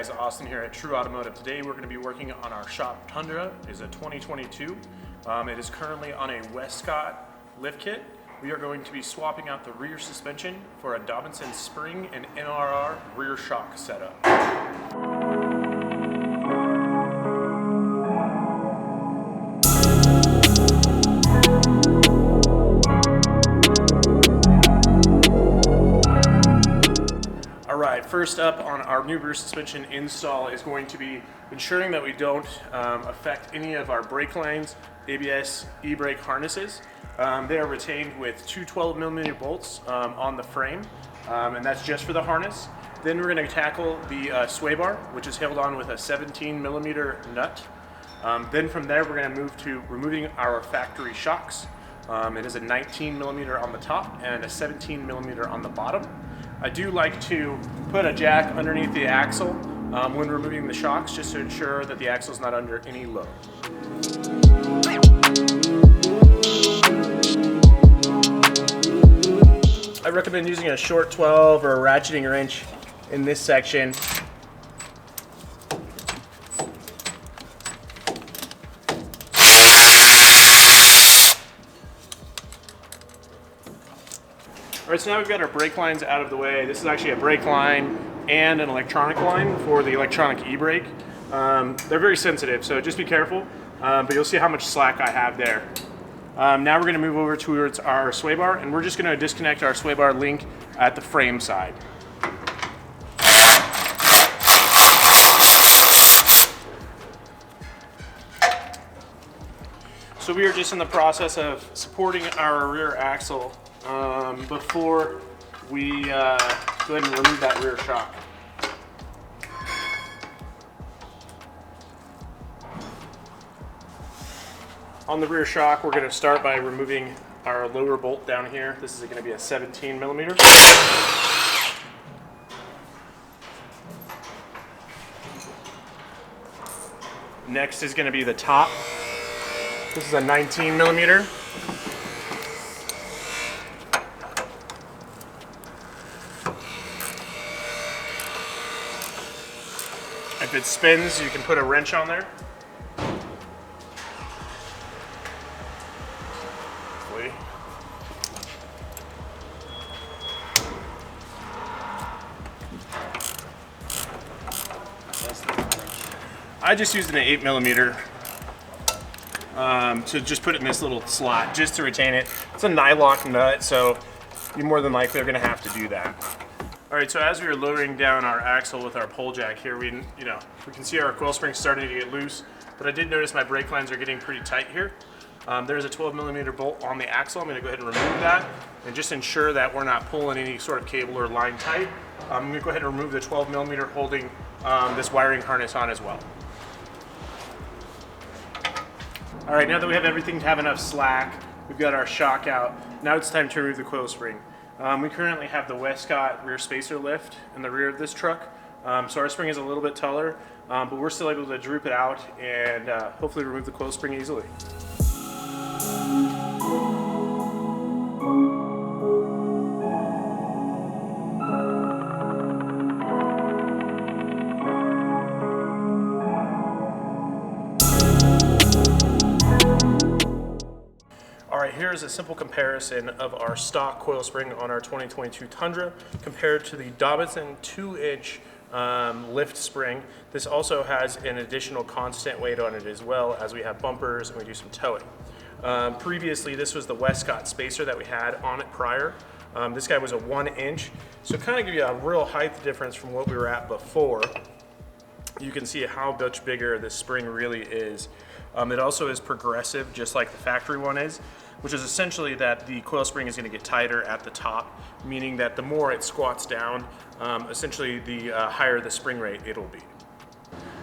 guys, Austin here at True Automotive. Today we're going to be working on our shop Tundra. It is a 2022. It is currently on a Westcott lift kit. We are going to be swapping out the rear suspension for a Dobinsons spring and NRR rear shock setup. First up on our new rear suspension install is going to be ensuring that we don't affect any of our brake lines, ABS, e-brake harnesses. They are retained with two 12mm bolts on the frame, and that's just for the harness. Then we're going to tackle the sway bar, which is held on with a 17mm nut. Then from there we're going to move to removing our factory shocks. It is a 19mm on the top and a 17mm on the bottom. I do like to put a jack underneath the axle when removing the shocks, just to ensure that the axle is not under any load. I recommend using a short 12 or a ratcheting wrench in this section. Alright, so now we've got our brake lines out of the way. This is actually a brake line and an electronic line for the electronic e-brake. They're very sensitive, so just be careful, but you'll see how much slack I have there. Now we're going to move over towards our sway bar, and we're just going to disconnect our sway bar link at the frame side. So we are just in the process of supporting our rear axle before we go ahead and remove that rear shock. On the rear shock, we're going to start by removing our lower bolt down here. This is going to be a 17mm. Next is going to be the top. This is a 19mm. If it spins, you can put a wrench on there. Hopefully. I just used an 8mm to just put it in this little slot just to retain it. It's a nylon nut, so you more than likely are going to have to do that. All right, so as we are lowering down our axle with our pole jack here, we can see our coil spring starting to get loose, but I did notice my brake lines are getting pretty tight here. There's a 12mm bolt on the axle. I'm going to go ahead and remove that and just ensure that we're not pulling any sort of cable or line tight. I'm going to go ahead and remove the 12mm holding this wiring harness on as well. All right, now that we have everything to have enough slack, we've got our shock out. Now it's time to remove the coil spring. We currently have the Westcott rear spacer lift in the rear of this truck, so our spring is a little bit taller, but we're still able to droop it out and hopefully remove the coil spring easily. Here's a simple comparison of our stock coil spring on our 2022 Tundra compared to the Dobinson 2-inch lift spring. This also has an additional constant weight on it as well, as we have bumpers and we do some towing. Previously, this was the Westcott spacer that we had on it prior. This guy was a 1-inch, so kind of give you a real height difference from what we were at before. You can see how much bigger this spring really is. It also is progressive, just like the factory one is, which is essentially that the coil spring is going to get tighter at the top, meaning that the more it squats down, essentially the higher the spring rate it'll be.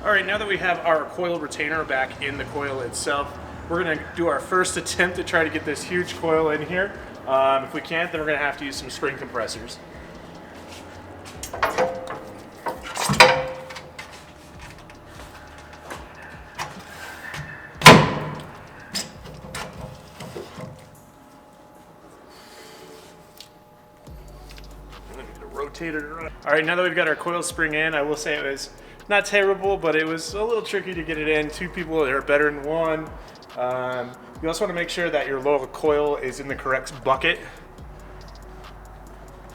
All right, now that we have our coil retainer back in the coil itself, we're going to do our first attempt to try to get this huge coil in here. If we can't, then we're going to have to use some spring compressors. Rotate it around. All right, now that we've got our coil spring in, I will say it was not terrible, but it was a little tricky to get it in. Two people are better than one. You also want to make sure that your lower coil is in the correct bucket.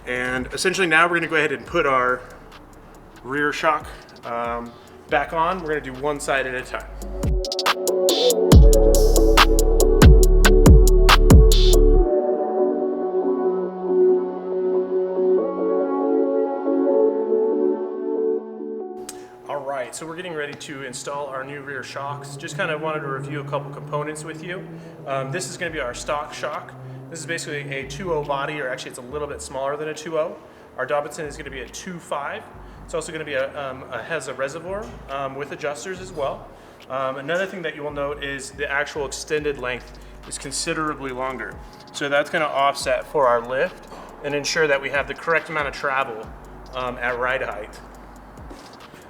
And essentially now we're going to go ahead and put our rear shock back on. We're going to do one side at a time. Alright, so we're getting ready to install our new rear shocks. Just kind of wanted to review a couple components with you. This is going to be our stock shock. This is basically a 2.0 body, or actually it's a little bit smaller than a 2.0. Our Dobinson is going to be a 2.5. It's also going to be has a reservoir with adjusters as well. Another thing that you will note is the actual extended length is considerably longer. So that's going to offset for our lift and ensure that we have the correct amount of travel at ride height.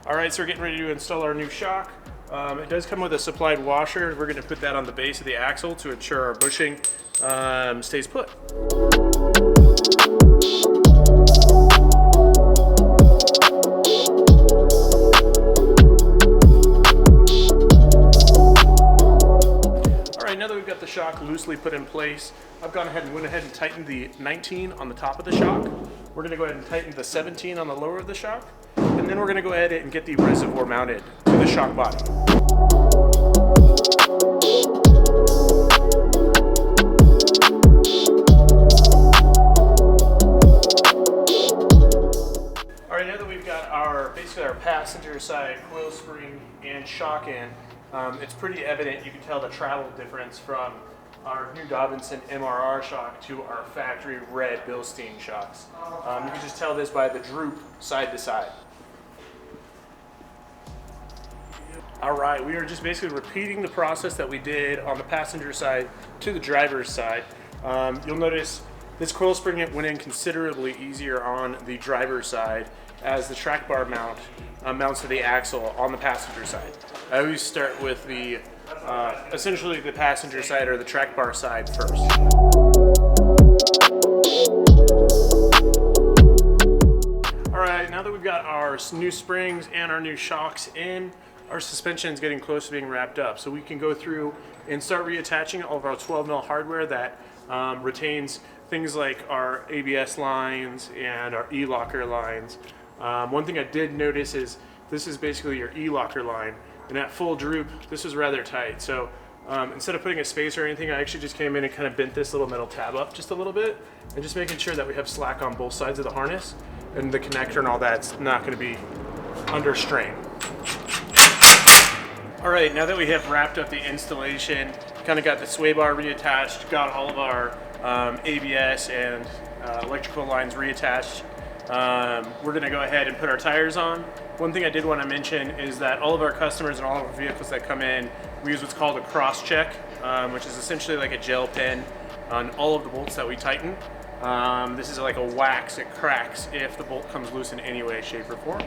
Alright, so we're getting ready to install our new shock. It does come with a supplied washer. We're going to put that on the base of the axle to ensure our bushing stays put. Alright, now that we've got the shock loosely put in place, I've gone ahead and tightened the 19 on the top of the shock. We're going to go ahead and tighten the 17 on the lower of the shock. And then we're going to go ahead and get the reservoir mounted to the shock body. Alright, now that we've got basically our passenger side coil spring and shock in, it's pretty evident. You can tell the travel difference from our new Dobinson MRR shock to our factory red Bilstein shocks. You can just tell this by the droop side to side. Alright, we are just basically repeating the process that we did on the passenger side to the driver's side. You'll notice this coil spring went in considerably easier on the driver's side as the track bar mounts to the axle on the passenger side. I always start with the essentially the passenger side or the track bar side first. Alright, now that we've got our new springs and our new shocks in, our suspension is getting close to being wrapped up. So we can go through and start reattaching all of our 12mm hardware that retains things like our ABS lines and our E-locker lines. One thing I did notice is this is basically your E-locker line, and at full droop this is rather tight. So instead of putting a spacer or anything, I actually just came in and kind of bent this little metal tab up just a little bit, and just making sure that we have slack on both sides of the harness, and the connector and all that's not going to be under strain. Alright, now that we have wrapped up the installation, kind of got the sway bar reattached, got all of our ABS and electrical lines reattached, we're going to go ahead and put our tires on. One thing I did want to mention is that all of our customers and all of our vehicles that come in, we use what's called a cross check, which is essentially like a gel pen on all of the bolts that we tighten. This is like a wax, it cracks if the bolt comes loose in any way, shape, or form.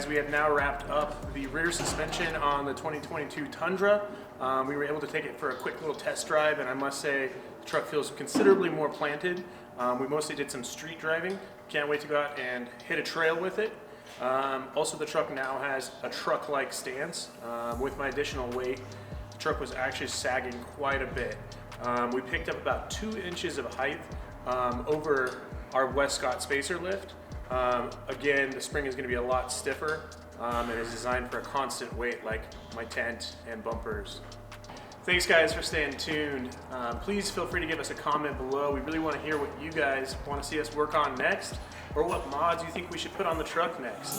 We have now wrapped up the rear suspension on the 2022 Tundra. We were able to take it for a quick little test drive, and I must say the truck feels considerably more planted. We mostly did some street driving. Can't wait to go out and hit a trail with it. Also, the truck now has a truck-like stance. With my additional weight, the truck was actually sagging quite a bit. We picked up about 2 inches of height over our Westcott spacer lift. Again, the spring is going to be a lot stiffer and is designed for a constant weight like my tent and bumpers. Thanks guys for staying tuned. Please feel free to give us a comment below. We really want to hear what you guys want to see us work on next, or what mods you think we should put on the truck next.